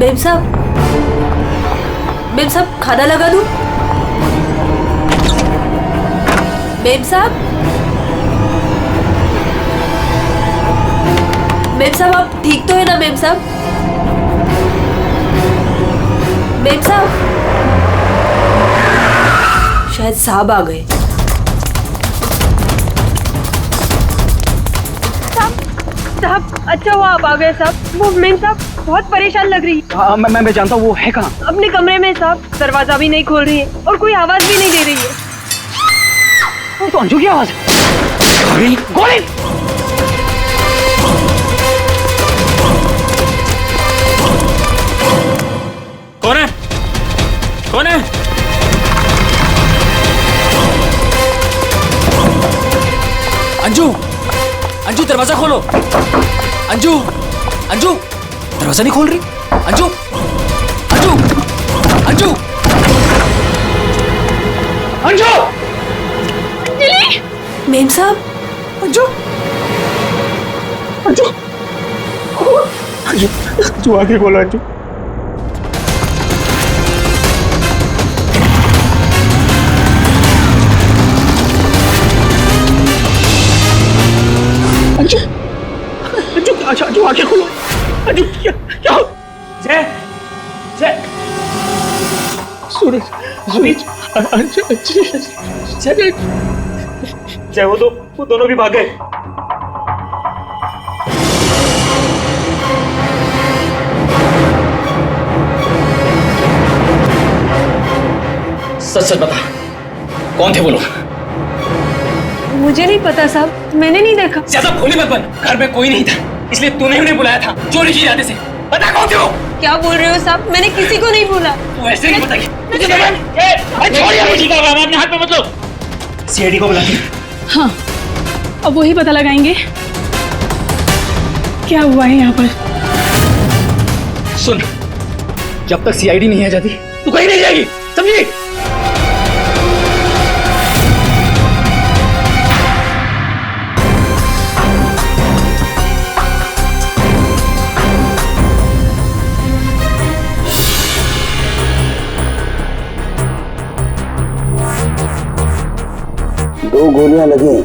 Ma'am साहब खाना लगा दूं? मेम साहब आप ठीक तो है ना मेम साहब? मेम साहब शायद साहब आ गए। साहब अच्छा हुआ आप आ गए साहब। वो मेम साहब बहुत परेशान लग रही है। हाँ मैं जानता हूँ, वो है कहाँ? अपने कमरे में साहब, दरवाजा भी नहीं खोल रही है और कोई आवाज भी नहीं दे रही है। तो अंजू की आवाज है। गोली! कौन है? कौन है? अंजू दरवाजा खोलो। अंजू दरवाजा नहीं खोल रही। अंजू अंजलि! मेम साहब अंजू आगे बोलो। अंजू अंजू आगे खोलो। अंजू क्या? जय सूरज जय वो दोनों भी भाग गए। सच बता, कौन थे वो लोग? मुझे नहीं पता साहब, मैंने नहीं देखा। ज्यादा भोली मत बन, घर में कोई नहीं था इसलिए तूने उन्हें बुलाया था चोरी की इरादे से। बता कौन थे वो? क्या बोल रहे हो साहब? मैंने किसी को नहीं बोला। तू ऐसे नहीं बताएगी। अपने हाथ में मत लो। सीआईडी को बुलाती। हाँ, अब वही पता लगाएंगे क्या हुआ है यहाँ पर। सुन, जब तक सीआईडी नहीं आ जाती तू कहीं नहीं जाएगी, समझी? दो गोलियां लगी,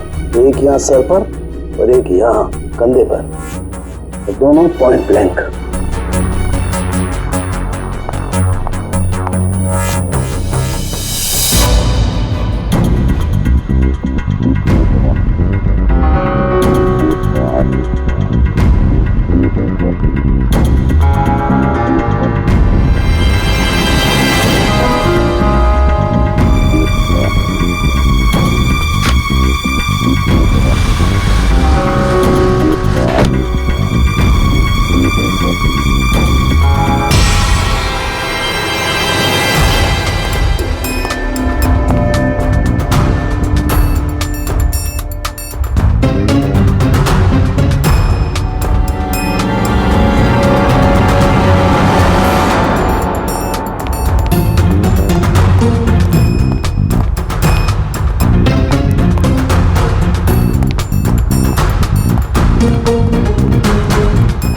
एक यहाँ सर पर और एक यहाँ कंधे पर, दोनों पॉइंट ब्लैंक।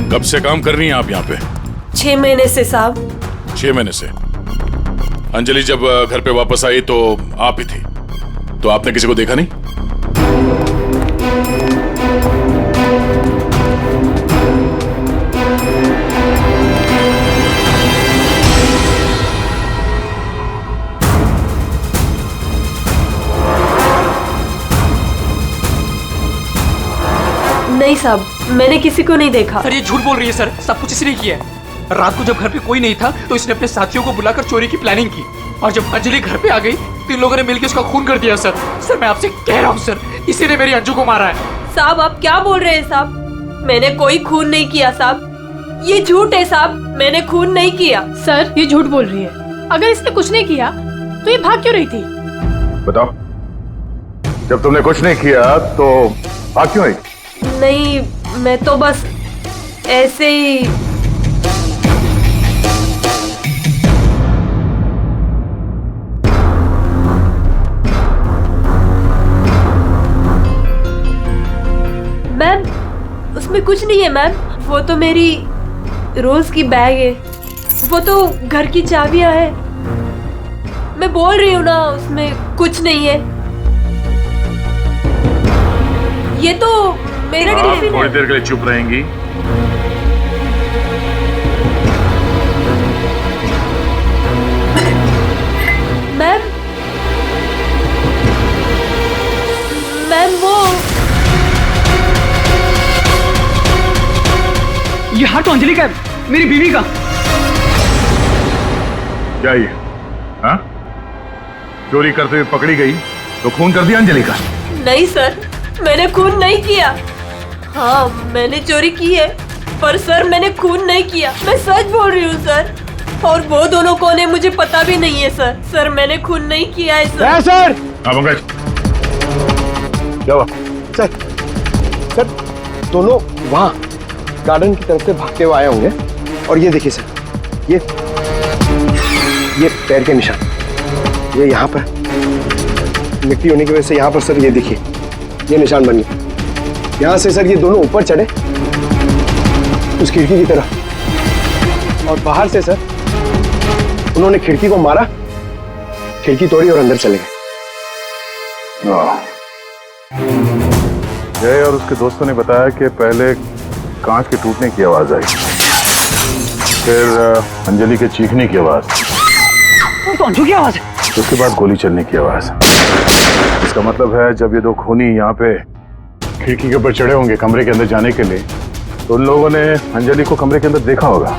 कब से काम कर रही हैं आप यहाँ पे? 6 महीने से साहब। 6 महीने से। अंजलि जब घर पे वापस आई तो आप ही थी, तो आपने किसी को देखा नहीं? नहीं साहब, मैंने किसी को नहीं देखा। सर ये झूठ बोल रही है सर, सब कुछ इसने किया है। रात को जब घर पे कोई नहीं था तो इसने अपने साथियों को बुलाकर चोरी की प्लानिंग की और जब अंजलि घर पे आ गई तो इन लोगों ने मिलकर उसका खून कर दिया। सर मैं आपसे कह रहा हूँ सर, इसी ने मेरी अंजू को मारा है। साहब आप क्या बोल रहे हैं साहब? मैंने कोई खून नहीं किया साहब, ये झूठ है साहब, मैंने खून नहीं किया। सर ये झूठ बोल रही है, अगर इसने कुछ नहीं किया तो ये भाग क्यों रही थी? बताओ, जब तुमने कुछ नहीं किया तो भाग क्यों रही? नहीं, मैं तो बस ऐसे ही। मैम उसमें कुछ नहीं है मैम, वो तो मेरी रोज की बैग है। वो तो घर की चाबियां है। मैं बोल रही हूँ ना, उसमें कुछ नहीं है। ये तो मेरा टिफिन थोड़ी है। देर के लिए चुप रहेंगी? मैम, मैम वो ये हाथ तो अंजलि का है, मेरी बीवी का। क्या ये? हाँ? चोरी करते हुए पकड़ी गई तो खून कर दिया अंजलि का? नहीं सर, मैंने खून नहीं किया। हाँ, मैंने चोरी की है, पर सर मैंने खून नहीं किया। मैं सच बोल रही हूँ सर। और वो दोनों कौन है मुझे पता भी नहीं है सर। सर मैंने खून नहीं किया है सर। सर, हाँ पंकज, क्या हुआ? सर दोनों वहाँ गार्डन की तरफ से भागते हुए आए होंगे। और ये देखिए सर, ये पैर के निशान, ये यहाँ पर मिट्टी होने की वजह से यहाँ पर सर ये देखिए ये निशान बन गए। यहाँ से सर ये दोनों ऊपर चढ़े उस खिड़की की तरफ, और बाहर से सर उन्होंने खिड़की को मारा, खिड़की तोड़ी और अंदर चले गए। जय और उसके दोस्तों ने बताया कि पहले कांच के टूटने की आवाज आई, फिर अंजलि के चीखने की आवाज, तो अंजू की आवाज है। उसके बाद गोली चलने की आवाज। इसका मतलब है जब ये दो खूनी यहाँ पे खिड़की के ऊपर चढ़े होंगे कमरे के अंदर जाने के लिए, तो उन लोगों ने अंजलि को कमरे के अंदर देखा होगा।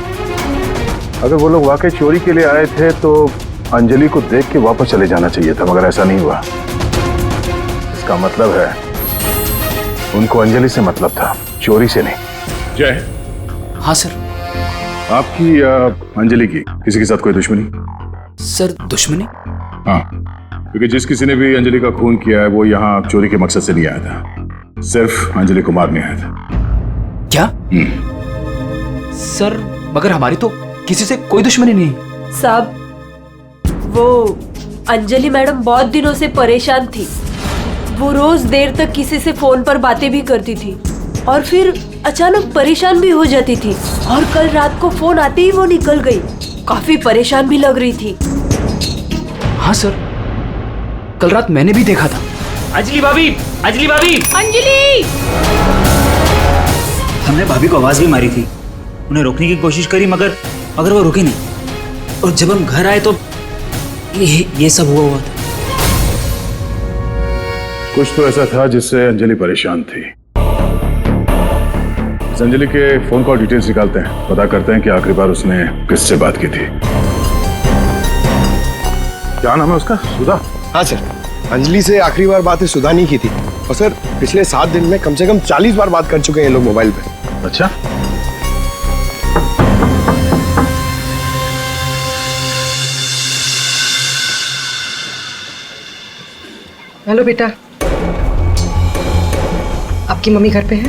अगर वो लोग वाकई चोरी के लिए आए थे तो अंजलि को देख के वापस चले जाना चाहिए था, मगर ऐसा नहीं हुआ। इसका मतलब है उनको अंजलि से मतलब था, चोरी से नहीं। जय। हाँ सर। आपकी अंजलि की किसी के साथ कोई दुश्मनी? सर दुश्मनी? हाँ, क्योंकि जिस किसी ने भी अंजलि का खून किया है वो यहाँ चोरी के मकसद से नहीं आया था, सिर्फ अंजलि को मारने आया था। क्या? सर मगर हमारी तो किसी से कोई दुश्मनी नहीं। साहब, वो अंजलि मैडम बहुत दिनों से परेशान थी। वो रोज देर तक किसी से फोन पर बातें भी करती थी और फिर अचानक परेशान भी हो जाती थी। और कल रात को फोन आते ही वो निकल गई। काफी परेशान भी लग रही थी। हाँ सर, कल रात मैंने भी देखा था। अंजलि भाभी, अंजलि भाभी। अंजलि! हमने भाभी को आवाज भी मारी थी, उन्हें रोकने की कोशिश करी मगर वो रुकी नहीं। और जब हम घर आए तो ये सब हुआ था। कुछ तो ऐसा था जिससे अंजलि परेशान थी। इस अंजलि के फोन कॉल डिटेल्स निकालते हैं, पता करते हैं कि आखिरी बार उसने किससे बात की थी। क्या नाम है उसका? सुधा? हाँ सर, अंजलि से आखिरी बार बात सुधा नहीं की थी। और सर पिछले 7 दिन में कम से कम 40 बार बात कर चुके हैं ये लोग मोबाइल पे। अच्छा, हेलो बेटा, आपकी मम्मी घर पे है?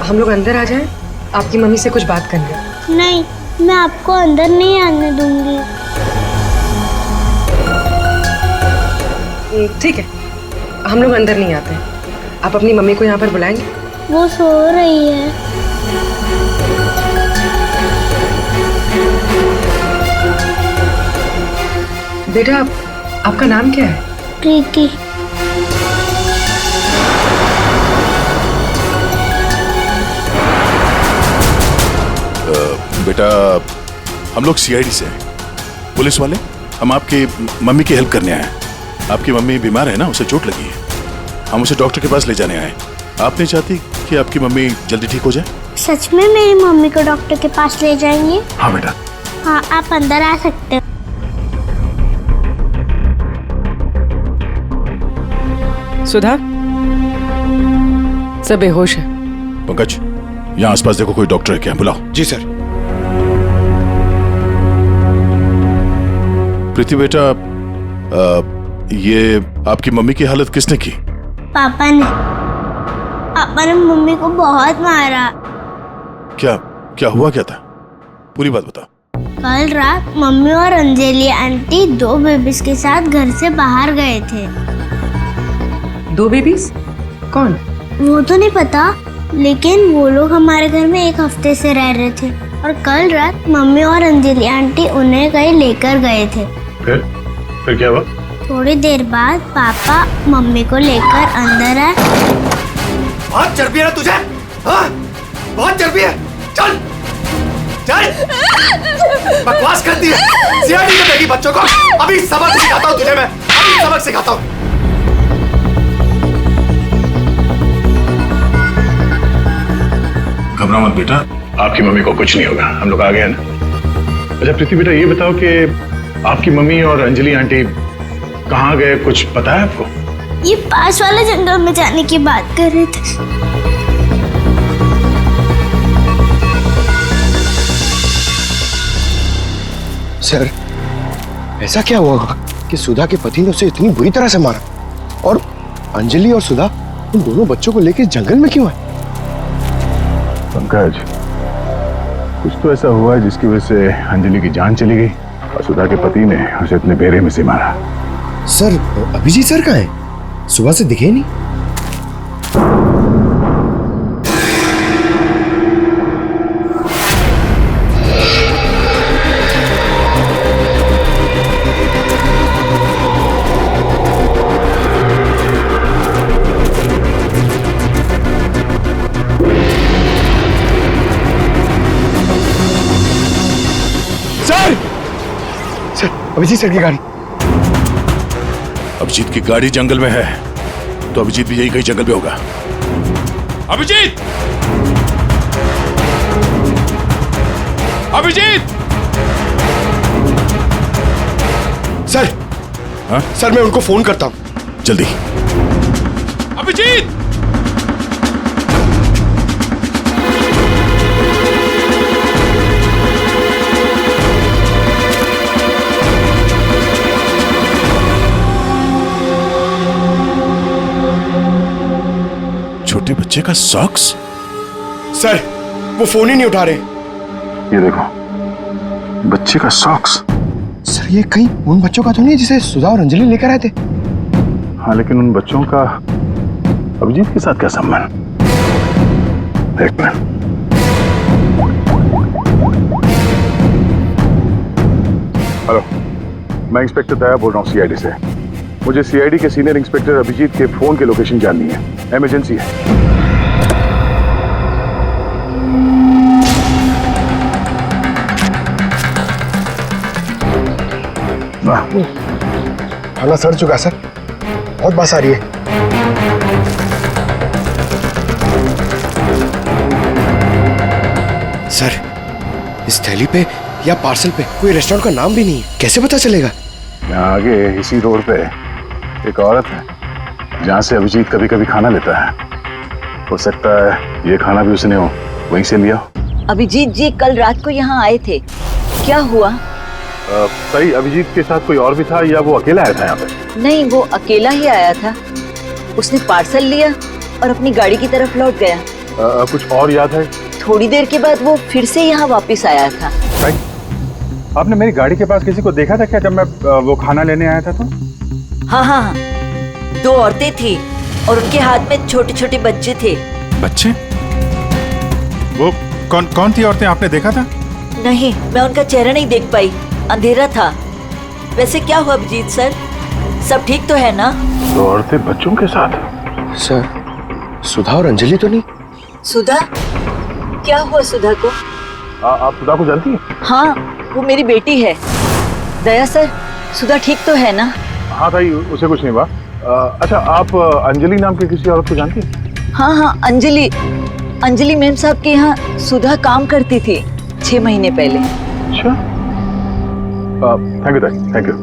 हम लोग अंदर आ जाएं? आपकी मम्मी से कुछ बात करनी है। नहीं, मैं आपको अंदर नहीं आने दूंगी। ठीक है, हम लोग अंदर नहीं आते हैं। आप अपनी मम्मी को यहाँ पर बुलाएंगे? वो सो रही है। बेटा, आपका नाम क्या है? प्रीति। बेटा, हम लोग सीआईडी से हैं, पुलिस वाले। हम आपकी मम्मी की हेल्प करने आए हैं। आपकी मम्मी बीमार है ना, उसे चोट लगी है। हम उसे डॉक्टर के पास ले जाने आए। आप नहीं चाहती कि आपकी मम्मी जल्दी ठीक हो जाए? सच में मेरी मम्मी को डॉक्टर के पास ले जाएंगे? हाँ बेटा। हाँ, आप अंदर आ सकते हो। सुधा, सब बेहोश है। पंकज, यहाँ आसपास देखो कोई डॉक्टर है क्या? बुलाओ। जी सर। प्रीति बेटा, ये आपकी मम्मी की हालत किसने की? पापा ने मम्मी को बहुत मारा। क्या हुआ क्या था? पूरी बात बता। कल रात मम्मी और अंजलि आंटी 2 बेबीज के साथ घर से बाहर गए थे। 2 बेबीज? कौन? वो तो नहीं पता, लेकिन वो लोग हमारे घर में 1 हफ्ते से रह रहे थे और कल रात मम्मी और अंजलि आंटी उन्हें कहीं लेकर गए थे। फिर क्या हुआ? थोड़ी देर बाद पापा मम्मी को लेकर अंदर आए। बहुत चर्बी है ना तुझे? हाँ? बहुत चर्बी है। चल चल, बकवास करती है। सीआईडी कर देगी बच्चों को। अभी सबक सिखाता हूँ तुझे मैं, अभी सबक सिखाता हूँ। घबरा मत बेटा, आपकी मम्मी को कुछ नहीं होगा, हम लोग आ गए हैं ना। अच्छा प्रीति बेटा, ये बताओ कि आपकी मम्मी और अंजलि आंटी कहाँ गए, कुछ पता है आपको? ये पास वाले जंगल में जाने की बात कर रहे थे। सर, ऐसा क्या हुआ कि सुधा के पति ने उसे इतनी बुरी तरह से मारा, और अंजलि और सुधा उन दोनों बच्चों को लेकर जंगल में क्यों है? पंकज, कुछ तो ऐसा हुआ है जिसकी वजह से अंजलि की जान चली गई और सुधा के पति ने उसे इतने बेरे में से मारा। सर, अभिजीत सर कहाँ है? सुबह से दिखे नहीं। सर, अभिजीत सर की गाड़ी। अभिजीत की गाड़ी जंगल में है, तो अभिजीत भी यही कहीं जंगल में होगा। अभिजीत! अभिजीत! सर, हाँ? सर मैं उनको फोन करता हूँ। जल्दी। अभिजीत! छोटे बच्चे का सॉक्स? सर, वो फोन ही नहीं उठा रहे। ये देखो, बच्चे का सॉक्स। सर, ये कहीं उन बच्चों का तो नहीं जिसे सुधा और अंजलि लेकर आए थे? हाँ, लेकिन उन बच्चों का अभिजीत के साथ क्या संबंध? एक मिनट। हेलो, मैं इंस्पेक्टर दया बोल रहा हूँ सीआईडी से। मुझे सीआईडी के सीनियर इंस्पेक्टर अभिजीत के फोन के लोकेशन जाननी है, इमरजेंसी है। खाना सड़ चुका सर, बहुत बात आ रही है। सर, इस थैली पे या पार्सल पे कोई रेस्टोरेंट का नाम भी नहीं है, कैसे पता चलेगा? यहाँ आगे इसी रोड पे एक औरत है जहाँ से अभिजीत कभी कभी खाना लेता है। हो सकता है ये खाना भी उसने हो वहीं से लिया। अभिजीत जी कल रात को यहाँ आए थे, क्या हुआ? सही, अभिजीत के साथ कोई और भी था या वो अकेला आया था यहाँ पे? नहीं, वो अकेला ही आया था। उसने पार्सल लिया और अपनी गाड़ी की तरफ लौट गया। कुछ और याद है? थोड़ी देर के बाद वो फिर से यहाँ वापस आया था। आपने मेरी गाड़ी के पास किसी को देखा था क्या जब मैं वो खाना लेने आया था तो? हाँ हाँ, 2 औरतें थी और उनके हाथ में छोटे छोटे बच्चे थे। बच्चे? वो कौन थी औरतें, आपने देखा था? नहीं, मैं उनका चेहरा नहीं देख पाई, अंधेरा था। वैसे क्या हुआ अभिजीत सर, सब ठीक तो है ना? 2 औरतें बच्चों के साथ? सर, सुधा और अंजलि तो नहीं? सुधा? क्या हुआ सुधा को? आप सुधा को जानती हैं? हाँ, वो मेरी बेटी है। दया सर, सुधा ठीक तो है ना? हाँ भाई, उसे कुछ नहीं हुआ। अच्छा, आप अंजलि नाम के किसी औरत को जानती हैं? हाँ हाँ, अंजलि मैम साहब के यहाँ सुधा काम करती थी 6 महीने पहले। अच्छा, thank you, thank you.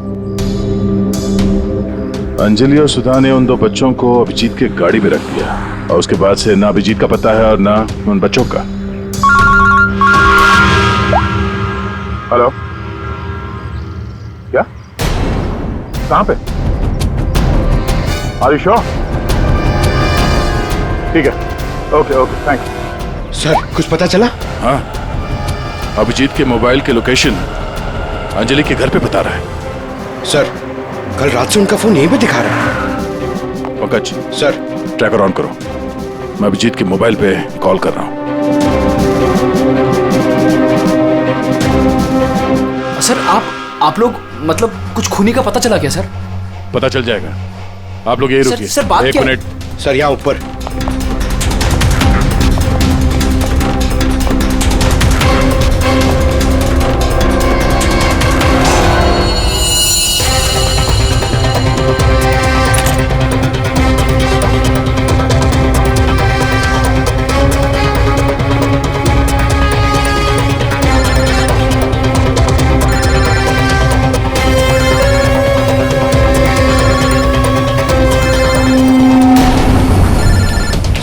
Anjali और सुधा ने उन 2 बच्चों को अभिजीत के गाड़ी में रख दिया और उसके बाद से ना अभिजीत का पता है और ना उन बच्चों का। हेलो, क्या? कहाँ पे? Are you sure? ठीक है, ओके ओके, थैंक्स। सर, कुछ पता चला? हाँ, अभिजीत के मोबाइल के लोकेशन अंजलि के घर पे बता रहा है। सर, कल रात से उनका फोन यहीं पे दिखा रहा है। पंकज सर, ट्रैकर ऑन करो, मैं अभिजीत के मोबाइल पे कॉल कर रहा हूँ। सर आप लोग मतलब कुछ खूनी का पता चला क्या सर? पता चल जाएगा, आप लोग यही रुकिए। सर बात एक क्या? मिनट सर, यहाँ ऊपर।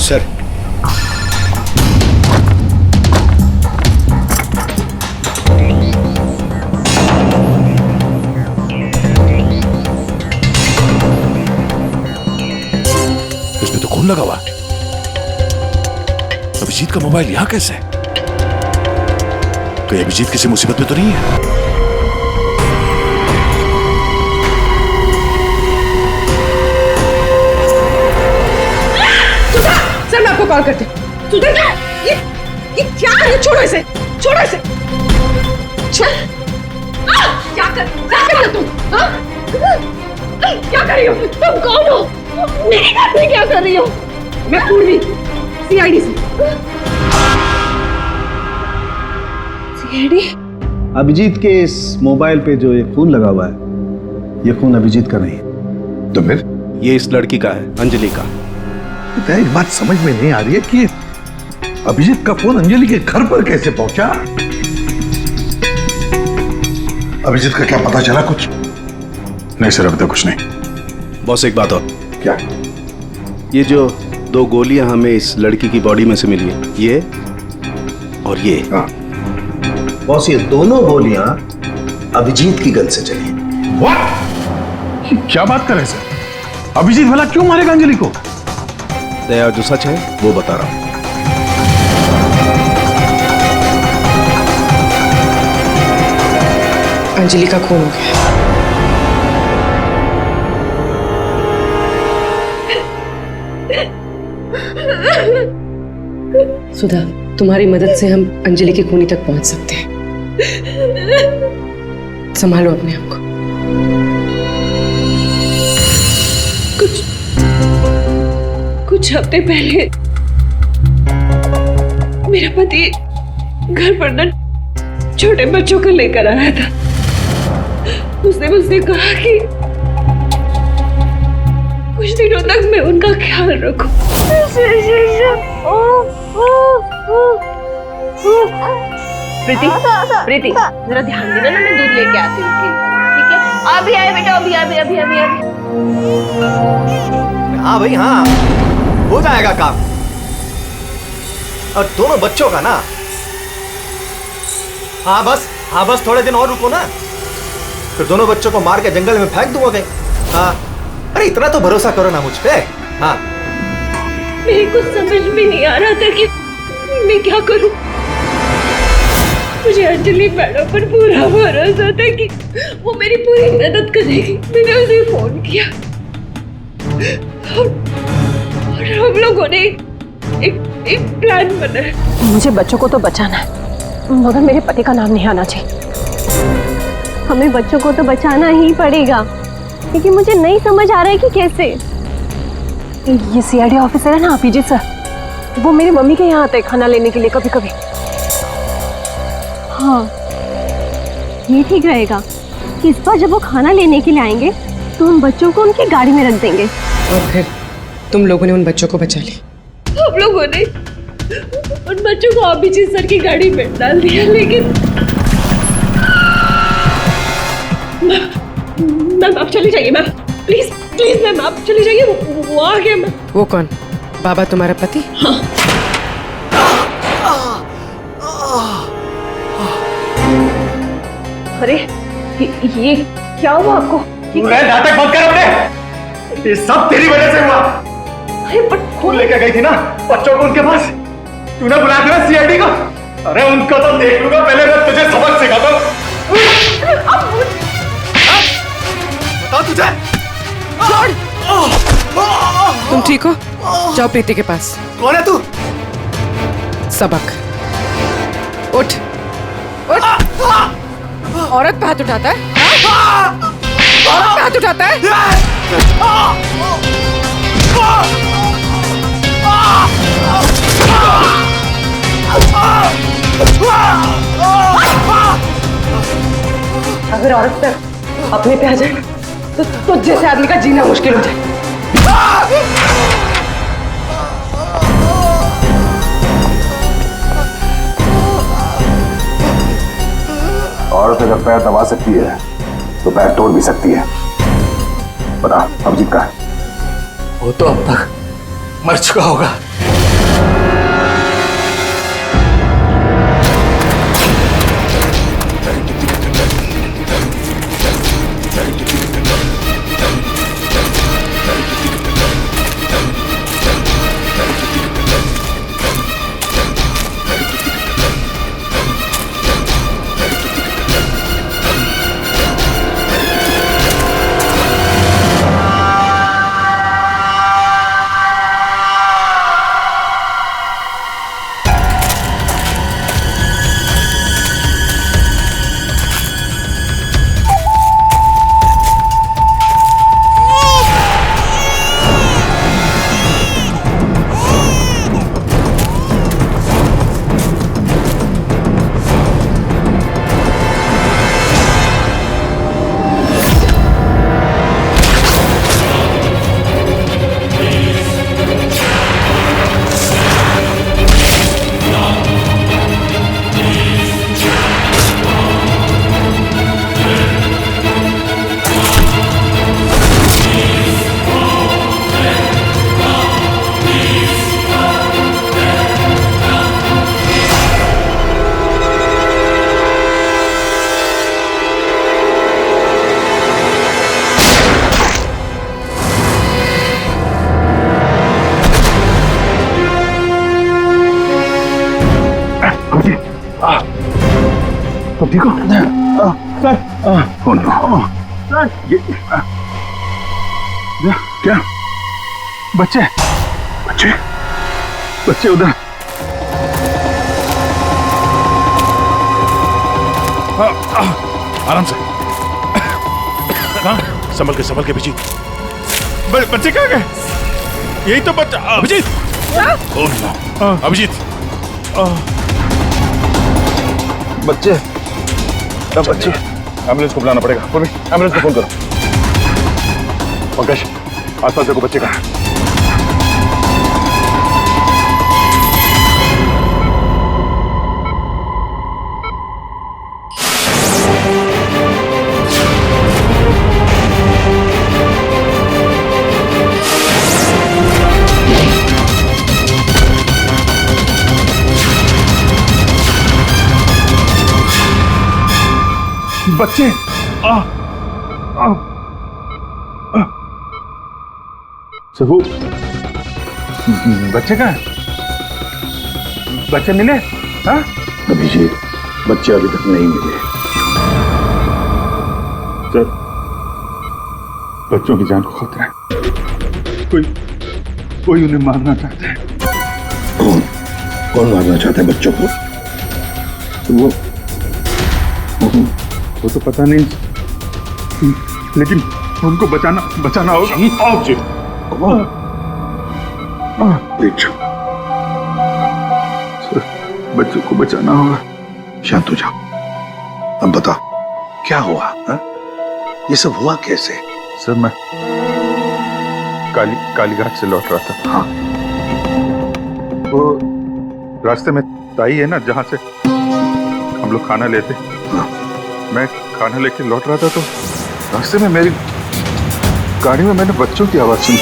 सर, इसमें तो खून लगा हुआ। अभिजीत का मोबाइल यहां कैसे? कहीं अभिजीत किसी मुसीबत में तो नहीं है? सर, मैं आपको कॉल करती हूँ। सुधर, ये क्या है? छोड़ो इसे, छोड़ो इसे। क्या कर रहे हो तुम? क्या कर रही हो? तुम कौन हो? मेरे घर में क्या कर रही हो? मैं पूर्वी, सीआईडी से। सीआईडी? अभिजीत के इस मोबाइल पे जो ये खून लगा हुआ है, ये खून अभिजीत का नहीं है। तो फिर? ये इस लड़की का है, अंजलि का। एक बात समझ में नहीं आ रही है कि अभिजीत का फोन अंजलि के घर पर कैसे पहुंचा? अभिजीत का क्या पता चला कुछ? नहीं सर, अभी तक कुछ नहीं। बॉस, एक बात और। क्या? ये जो 2 गोलियां हमें इस लड़की की बॉडी में से मिली है, ये और ये। हाँ। बॉस, ये दोनों गोलियां अभिजीत की गन से चली। What? क्या बात कर रहे हैं सर? अभिजीत भला क्यों मारेगा अंजलि को? दया, जो सच है वो बता रहा हूं। अंजलि का खून हो गया। सुधा, तुम्हारी मदद से हम अंजलि की खूनी तक पहुंच सकते हैं। संभालो अपने आप को। कुछ हफ्ते पहले मेरा पति घर पर न छोटे बच्चों को लेकर आया था। उसने मुझसे कहा कि कुछ दिनों तक मैं उनका ख्याल रखूं। प्रीति, जरा ध्यान देना ना, मैं दूध लेके आती हूँ। ठीक है? अभी आए बेटा, अभी। हाँ भाई, हाँ, हो जाएगा काम। और दोनों बच्चों का ना, हाँ बस थोड़े दिन और रुको ना, फिर दोनों बच्चों को मार के जंगल में फेंक दूंगा कहीं। हाँ, अरे इतना तो भरोसा करो ना मुझ पे। हाँ, मेरे को समझ में नहीं आ रहा था कि मैं क्या करूं। मुझे अंजलि मैडम पर पूरा भरोसा था कि वो मेरी पूरी मदद करेगी। मैंने उसे फोन किया और हम लोगों ने एक प्लान बनाया। मुझे बच्चों को तो बचाना है, मगर मेरे पति का नाम नहीं आना चाहिए। हमें बच्चों को तो बचाना ही पड़ेगा, लेकिन मुझे नहीं समझ आ रहा है कि कैसे। ये सीआईडी ऑफिसर है ना, अभिजीत सर, वो मेरी मम्मी के यहाँ आते हैं खाना लेने के लिए कभी कभी। हाँ, ये ठीक रहेगा कि इस बार जब वो खाना लेने के लिए आएंगे तो उन बच्चों को उनकी गाड़ी में रख देंगे। और फिर तुम लोगों ने उन बच्चों को बचा लिया। हम लोगों ने उन बच्चों को अभिजीत सर की गाड़ी में डाल दिया, लेकिन मैम आप चली जाइए। मैम प्लीज मैम आप चली जाइए। वो आ गया। मैम, वो कौन? बाबा तुम्हारा पति? हाँ। अरे ये क्या हुआ आपको? नाटक बंद कर अपने, ये सब तेरी वजह से हुआ। अरे बट तू लेकर गई थी ना बच्चों को उनके पास, तूने बुलाया था ना सीआईडी को। अरे उनको तो देख लूंगा, पहले मैं तुझे सबक सिखाता हूं। बता तुझे, तुम तुम ठीक हो? जाओ प्रीति के पास। कौन है तू? सबक। उठ उठ। औरत पे हाथ उठाता है? औरत पे हाथ उठाता है? अगर औरत पे अपने पे आ जाए तो जैसे आदमी का जीना मुश्किल हो जाए। औरत अगर पैर दबा सकती है तो पैर तोड़ भी सकती है। पता अभिजीत का है? वो तो अब तक मर चुका होगा। तुम ठीक हो? सर, क्या? बच्चे बच्चे बच्चे उधर। आराम से। कहाँ? संभल के अभिजीत। बच्चे कहाँ गए? यही तो बच्चा। अभिजीत। अभिजीत। बच्चे एम्बुलेंस को बुलाना पड़ेगा। एम्बुलेंस को फोन करो। पंकज, आसपास देखो बच्चे कहाँ। बच्चे सबू, बच्चे कहाँ? बच्चे मिले? हाँ? अभिजीत, बच्चे अभी तक नहीं मिले। सर, बच्चों की जान को खतरा है। कोई उन्हें मारना चाहता है। कौन मारना चाहता है बच्चों को? वो तो पता नहीं, लेकिन उनको बचाना होगा। आओ जी। बच्चों को बचाना होगा। शांत हो जाओ। अब बताओ क्या हुआ? हा? ये सब हुआ कैसे? सर, मैं कालीघाट से लौट रहा था। हाँ। वो रास्ते में ताई है ना, जहाँ से हम लोग खाना लेते। हाँ। मैं खाना लेके लौट रहा था तो रास्ते में मेरी गाड़ी में मैंने बच्चों की आवाज सुनी।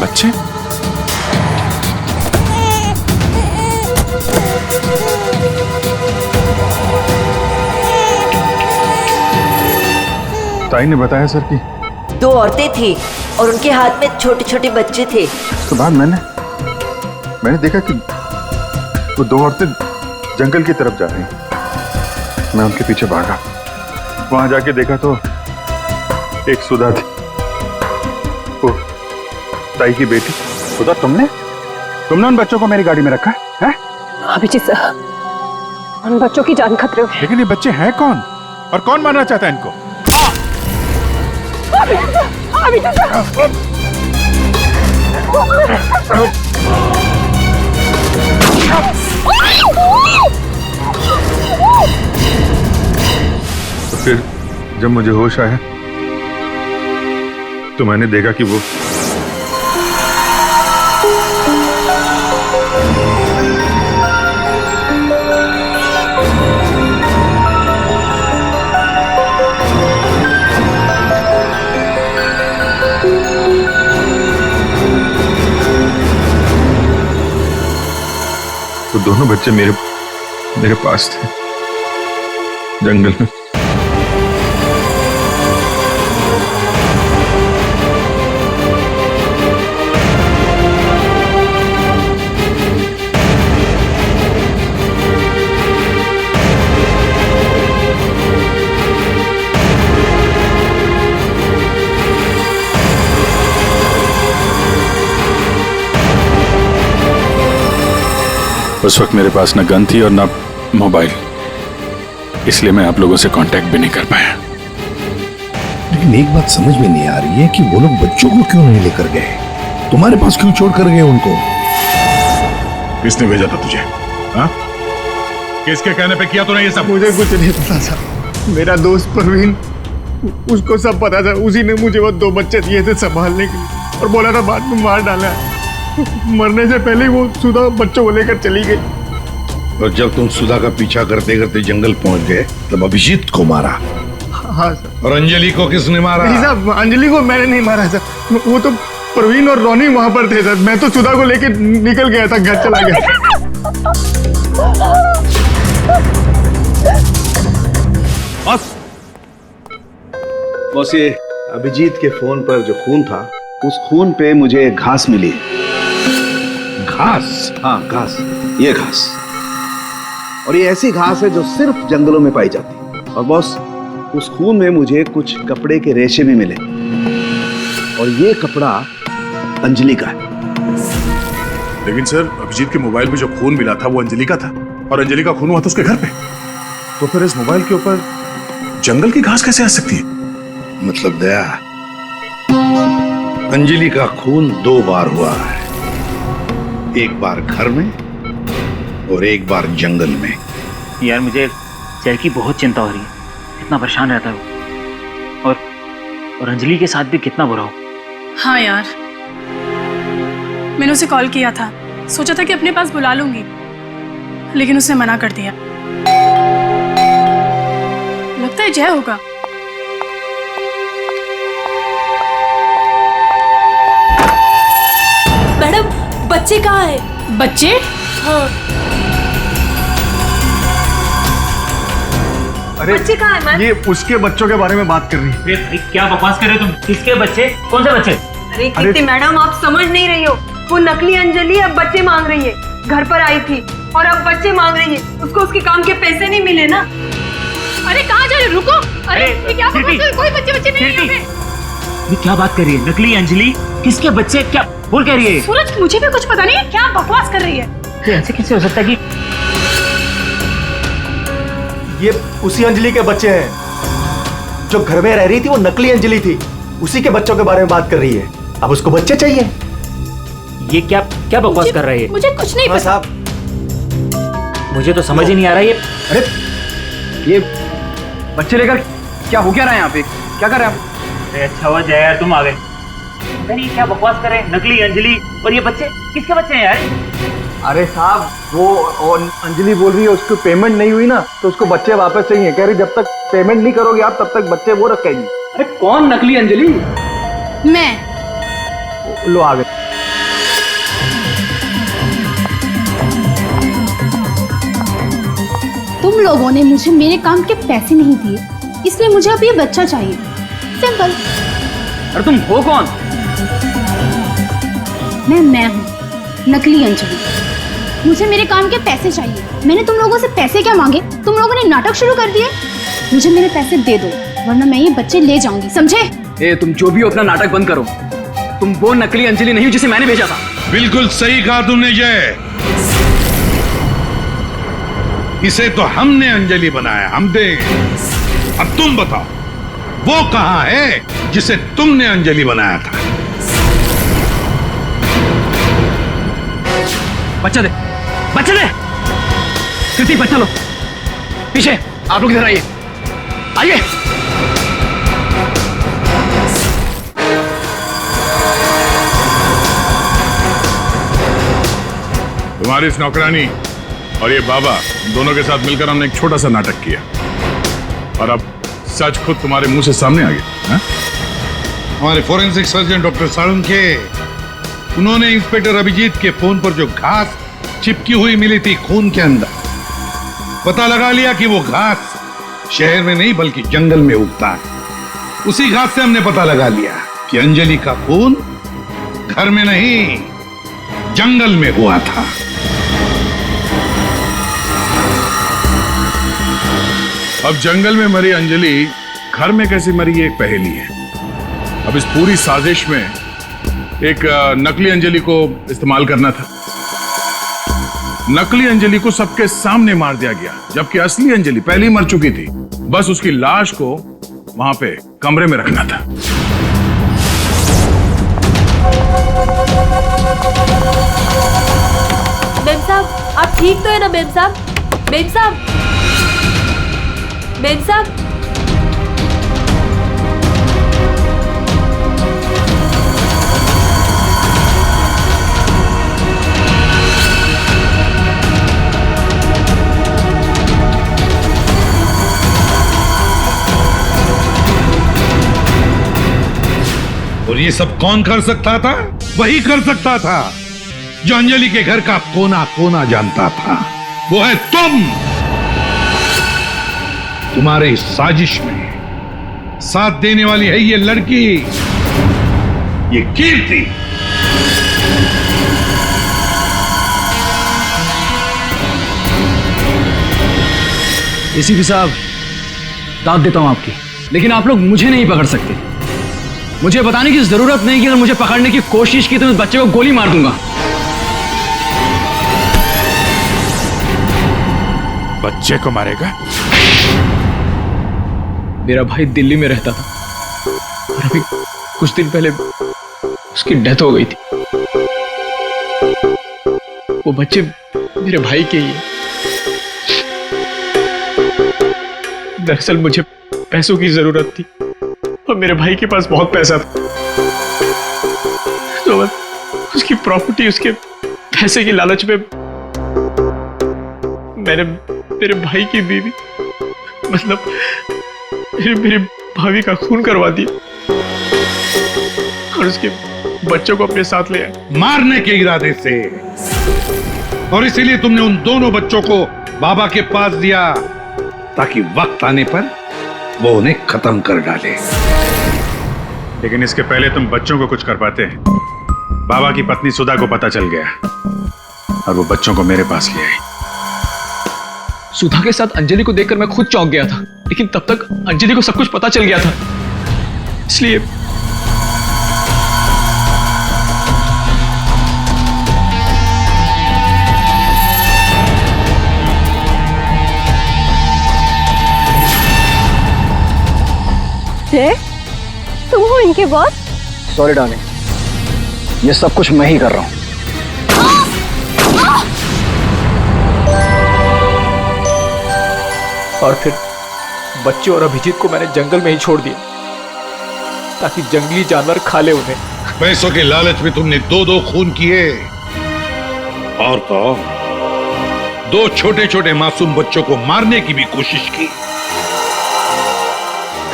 बच्चे? ताई ने बताया सर कि 2 औरतें थी और उनके हाथ में छोटे छोटे बच्चे थे। उसके बाद मैंने देखा कि वो दो औरतें जंगल की तरफ जा रही हैं। मैं उनके पीछे भागा, वहां जाके देखा तो एक सुधा थी, वो ताई की बेटी। सुधा, तुमने उन बच्चों को मेरी गाड़ी में रखा है? अभिजीत सर, उन बच्चों की जान खतरे में। लेकिन ये बच्चे हैं कौन और कौन मारना चाहता है इनको? तो फिर जब मुझे होश आया तो मैंने देखा कि वो दोनों बच्चे मेरे पास थे जंगल में। उस वक्त मेरे पास ना गन थी और ना मोबाइल, इसलिए मैं आप लोगों से कांटेक्ट भी नहीं कर पाया। लेकिन एक बात समझ में नहीं आ रही है कि वो लोग बच्चों को क्यों नहीं लेकर गए? तुम्हारे पास क्यों छोड़ कर गए उनको? किसने भेजा था तुझे? हाँ? किसके कहने पे किया तूने ये सब? मुझे कुछ नहीं पता था। मेरा दोस्त परवीन, उसको सब पता था। उसी ने मुझे वो 2 बच्चे दिए थे संभालने के लिए और बोला था बाद में मार डाला। मरने से पहले वो सुधा बच्चों को लेकर चली गई। और जब तुम सुधा का पीछा करते करते जंगल पहुंच गए तब अभिजीत को मारा? हाँ सर। और अंजलि को किसने मारा? नहीं साहब, अंजलि को मैंने नहीं मारा सर। वो तो परवीन और रोनी वहां पर थे सर। मैं तो सुधा को लेकर निकल गया था, घर चला गया। बस ये अभिजीत के फोन पर जो खून था, उस खून पे मुझे घास मिली। घास? हाँ घास, ये घास। और ये ऐसी घास है जो सिर्फ जंगलों में पाई जाती है। और बॉस, उस खून में मुझे कुछ कपड़े के रेशे भी मिले और ये कपड़ा अंजलि का है। लेकिन सर, अभिजीत के मोबाइल पे जो खून मिला था वो अंजलि का था और अंजलि का खून हुआ था उसके घर पे। तो फिर इस मोबाइल के ऊपर जंगल की घास कैसे आ सकती है? मतलब दया, अंजलि का खून 2 बार हुआ है, एक बार घर में और एक बार जंगल में। यार मुझे जय की बहुत चिंता हो रही है, कितना परेशान रहता है वो, और अंजलि के साथ भी कितना बुरा हो। हाँ यार, मैंने उसे कॉल किया था, सोचा था कि अपने पास बुला लूंगी, लेकिन उसने मना कर दिया। लगता है जय होगा। मैडम, बच्चे कहाँ हैं? बच्चे? हाँ। अरे बच्चे कहाँ हैं मैम? ये उसके बच्चों के बारे में बात कर रही है। क्या बकवास कर रहे हो तुम? किसके बच्चे? कौन से बच्चे? अरे कीर्ति मैडम, आप समझ नहीं रही हो। वो नकली अंजलि अब बच्चे मांग रही है। घर पर आई थी और अब बच्चे मांग रही है। उसको उसके काम के पैसे नहीं मिले ना। अरे कहाँ जा रहे? रुको। अरे ये क्या बकवास है? कोई बच्चे नहीं है यहाँ पे। ये क्या बात कर रही है? नकली अंजलि? किसके बच्चे? क्या बोल कह रही है? सूरज, मुझे भी कुछ पता नहीं है, क्या बकवास कर रही है। तो ऐसे कैसे हो सकता है कि ये उसी अंजलि के बच्चे हैं जो घर में रह रही थी। वो नकली अंजलि थी, उसी के बच्चों के बारे में बात कर रही है। अब उसको बच्चे चाहिए। ये क्या बकवास कर रही है? मुझे कुछ नहीं पता साहब, मुझे तो समझ ही नहीं आ रहा है। अरे ये बच्चे लेकर क्या हो क्या रहा है यहाँ पे? क्या कर रहे हैं आप? अच्छा हुआ जय यार तुम आ गए। नहीं, क्या बकवास कर रहे हैं? नकली अंजलि और ये बच्चे किसके बच्चे हैं यार? अरे साहब, वो और अंजलि बोल रही है उसको पेमेंट नहीं हुई ना, तो उसको बच्चे वापस चाहिए। कह रही जब तक पेमेंट नहीं करोगे आप तब तक बच्चे वो रखेगी। अरे कौन नकली अंजलि? मैं। लो आ गए। तुम लोगों ने मुझे मेरे काम के पैसे नहीं दिए, इसलिए मुझे अब ये बच्चा चाहिए। सिंपल। अरे तुम हो कौन? मैं हूँ नकली अंजलि। मुझे मेरे काम के पैसे चाहिए। मैंने तुम लोगों से पैसे क्या मांगे? तुम लोगों ने नाटक शुरू कर दिए। मुझे मेरे पैसे दे दो, वरना मैं ये बच्चे ले जाऊंगी, समझे? ए, तुम जो भी हो अपना नाटक बंद करो। तुम वो नकली अंजलि नहीं हो जिसे मैंने भेजा था। बिल्कुल सही कहा तुमने जय। इसे तो हमने अंजलि बनाया, हमने। अब तुम बताओ, वो कहां है जिसे तुमने अंजलि बनाया था? बच्चा दे, बच्चा दे। कृति, बच्चा लो। पीछे आप लोग इधर आइए, आइए। तुम्हारी इस नौकरानी और ये बाबा दोनों के साथ मिलकर हमने एक छोटा सा नाटक किया, और अब सच खुद तुम्हारे मुंह से सामने आ गया। हमारे फोरेंसिक सर्जन डॉक्टर साळुंखे, उन्होंने इंस्पेक्टर अभिजीत के फोन पर जो घास चिपकी हुई मिली थी खून के अंदर, पता लगा लिया कि वो घास शहर में नहीं बल्कि जंगल में उगता है। उसी घास से हमने पता लगा लिया कि अंजलि का खून घर में नहीं जंगल में हुआ था। अब जंगल में मरी अंजलि घर में कैसे मरी, ये एक पहेली है। अब इस पूरी साजिश में एक नकली अंजलि को इस्तेमाल करना था। नकली अंजलि को सबके सामने मार दिया गया, जबकि असली अंजलि पहले ही मर चुकी थी। बस उसकी लाश को वहां पे कमरे में रखना था। मेम साहब, आप ठीक तो है ना मेम साहब? मेम साहब, मेम साहब। और ये सब कौन कर सकता था? वही कर सकता था जो अंजलि के घर का कोना कोना जानता था। वो है तुम। तुम्हारे इस साजिश में साथ देने वाली है ये लड़की, ये कीर्ति। एसीपी साहब, दाद देता हूं आपकी, लेकिन आप लोग मुझे नहीं पकड़ सकते। मुझे बताने की जरूरत नहीं कि अगर मुझे पकड़ने की कोशिश की तो मैं बच्चे को गोली मार दूंगा। बच्चे को मारेगा? मेरा भाई दिल्ली में रहता था और अभी कुछ दिन पहले उसकी डेथ हो गई थी। वो बच्चे मेरे भाई के ही है। दरअसल मुझे पैसों की जरूरत थी और मेरे भाई के पास बहुत पैसा था, तो उसकी प्रॉपर्टी, उसके पैसे की लालच में मैंने मेरे भाई की बीवी, मतलब मेरी भाभी का खून करवा दिया और उसके बच्चों को अपने साथ ले आए मारने के इरादे से। और इसीलिए तुमने उन दोनों बच्चों को बाबा के पास दिया ताकि वक्त आने पर वो उन्हें खत्म कर डाले। लेकिन इसके पहले तुम बच्चों को कुछ कर पाते हैं। बाबा की पत्नी सुधा को पता चल गया और वो बच्चों को मेरे पास ले आई। सुधा के साथ अंजलि को देखकर मैं खुद चौंक गया था, लेकिन तब तक अंजलि को सब कुछ पता चल गया था, इसलिए तुम हो इनके बॉस? सॉरी डार्लिंग, ये सब कुछ मैं ही कर रहा हूं। और फिर बच्चे और अभिजीत को मैंने जंगल में ही छोड़ दिया ताकि जंगली जानवर खा ले उन्हें। पैसों के लालच में तुमने दो खून किए और तो दो छोटे छोटे मासूम बच्चों को मारने की भी कोशिश की।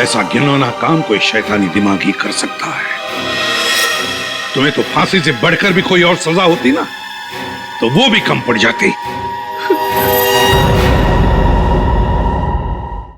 ऐसा घिनौना काम कोई शैतानी दिमाग ही कर सकता है। तुम्हें तो फांसी से बढ़कर भी कोई और सजा होती ना, तो वो भी कम पड़ जाती।